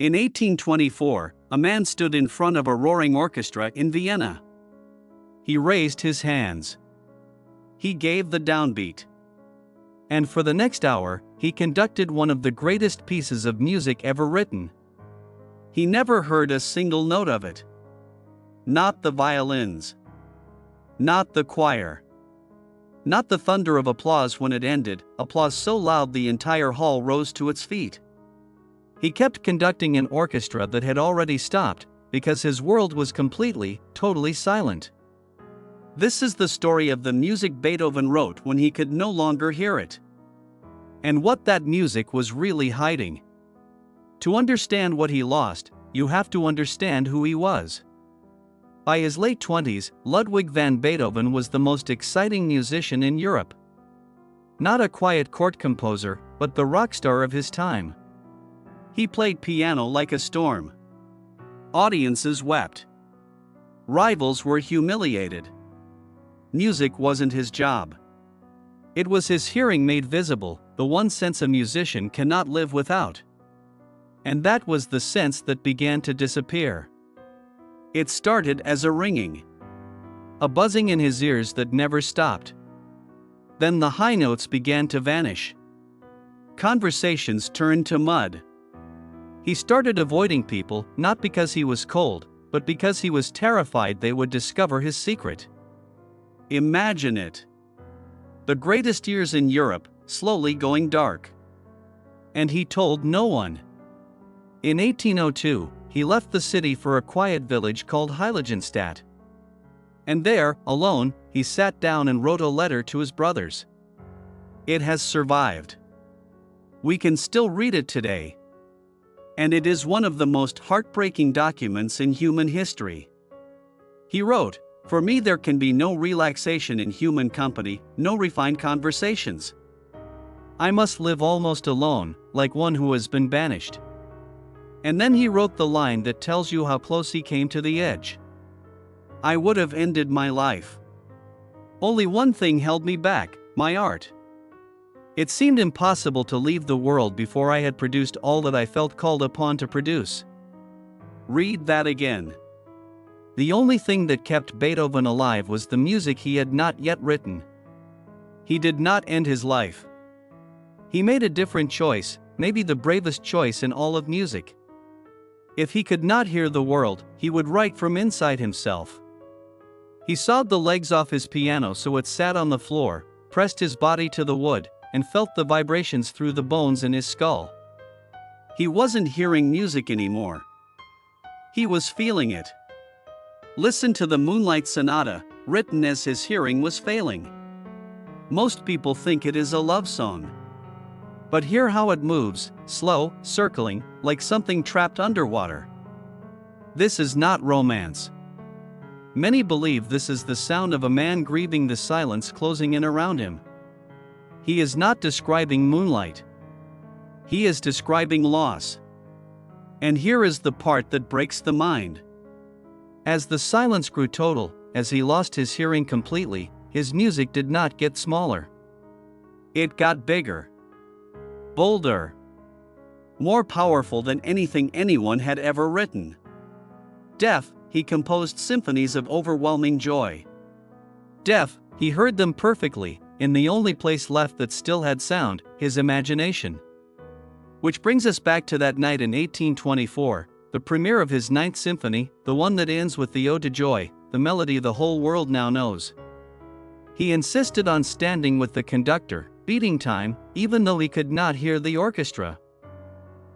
In 1824, a man stood in front of a roaring orchestra in Vienna. He raised his hands. He gave the downbeat. And for the next hour, he conducted one of the greatest pieces of music ever written. He never heard a single note of it. Not the violins. Not the choir. Not the thunder of applause when it ended, applause so loud the entire hall rose to its feet. He kept conducting an orchestra that had already stopped, because his world was completely, totally silent. This is the story of the music Beethoven wrote when he could no longer hear it. And what that music was really hiding. To understand what he lost, you have to understand who he was. By his late 20s, Ludwig van Beethoven was the most exciting musician in Europe. Not a quiet court composer, but the rock star of his time. He played piano like a storm. Audiences wept. Rivals were humiliated. Music wasn't his job. It was his hearing made visible, the one sense a musician cannot live without. And that was the sense that began to disappear. It started as a ringing. A buzzing in his ears that never stopped. Then the high notes began to vanish. Conversations turned to mud. He started avoiding people, not because he was cold, but because he was terrified they would discover his secret. Imagine it. The greatest years in Europe, slowly going dark. And he told no one. In 1802, he left the city for a quiet village called Heiligenstadt. And there, alone, he sat down and wrote a letter to his brothers. It has survived. We can still read it today. And it is one of the most heartbreaking documents in human history. He wrote, "For me there can be no relaxation in human company, no refined conversations. I must live almost alone, like one who has been banished." And then he wrote the line that tells you how close he came to the edge. "I would have ended my life. Only one thing held me back, my art. It seemed impossible to leave the world before I had produced all that I felt called upon to produce." Read that again. The only thing that kept Beethoven alive was the music he had not yet written. He did not end his life. He made a different choice, maybe the bravest choice in all of music. If he could not hear the world, he would write from inside himself. He sawed the legs off his piano so it sat on the floor, pressed his body to the wood, and felt the vibrations through the bones in his skull. He wasn't hearing music anymore. He was feeling it. Listen to the Moonlight Sonata, written as his hearing was failing. Most people think it is a love song. But hear how it moves, slow, circling, like something trapped underwater. This is not romance. Many believe this is the sound of a man grieving the silence closing in around him. He is not describing moonlight. He is describing loss. And here is the part that breaks the mind. As the silence grew total, as he lost his hearing completely, his music did not get smaller. It got bigger. Bolder. More powerful than anything anyone had ever written. Deaf, he composed symphonies of overwhelming joy. Deaf, he heard them perfectly, in the only place left that still had sound, his imagination. Which brings us back to that night in 1824, the premiere of his Ninth Symphony, the one that ends with the Ode to Joy, the melody the whole world now knows. He insisted on standing with the conductor, beating time, even though he could not hear the orchestra.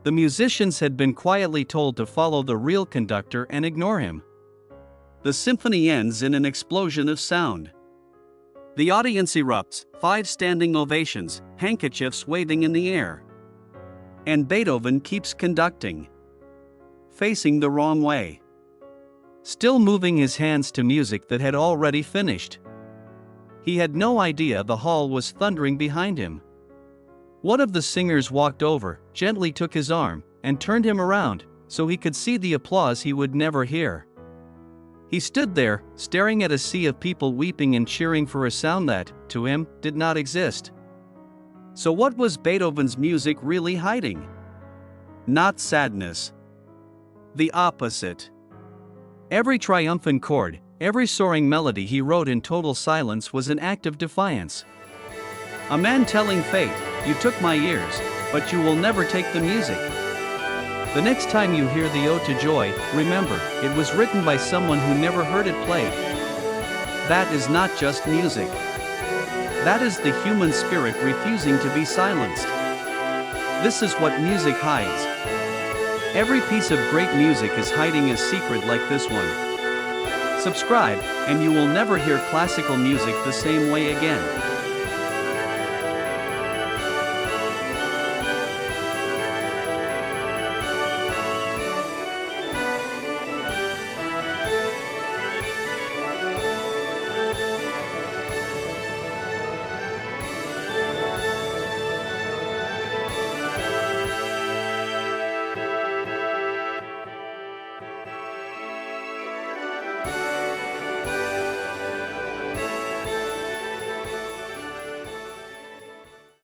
The musicians had been quietly told to follow the real conductor and ignore him. The symphony ends in an explosion of sound. The audience erupts, 5 standing ovations, handkerchiefs waving in the air. And Beethoven keeps conducting. Facing the wrong way. Still moving his hands to music that had already finished. He had no idea the hall was thundering behind him. One of the singers walked over, gently took his arm, and turned him around, so he could see the applause he would never hear. He stood there, staring at a sea of people weeping and cheering for a sound that, to him, did not exist. So what was Beethoven's music really hiding? Not sadness. the opposite. Every triumphant chord, every soaring melody he wrote in total silence was an act of defiance. A man telling fate, "You took my ears, but you will never take the music." The next time you hear the Ode to Joy, remember, it was written by someone who never heard it played. That is not just music. That is the human spirit refusing to be silenced. This is what music hides. Every piece of great music is hiding a secret like this one. Subscribe, and you will never hear classical music the same way again.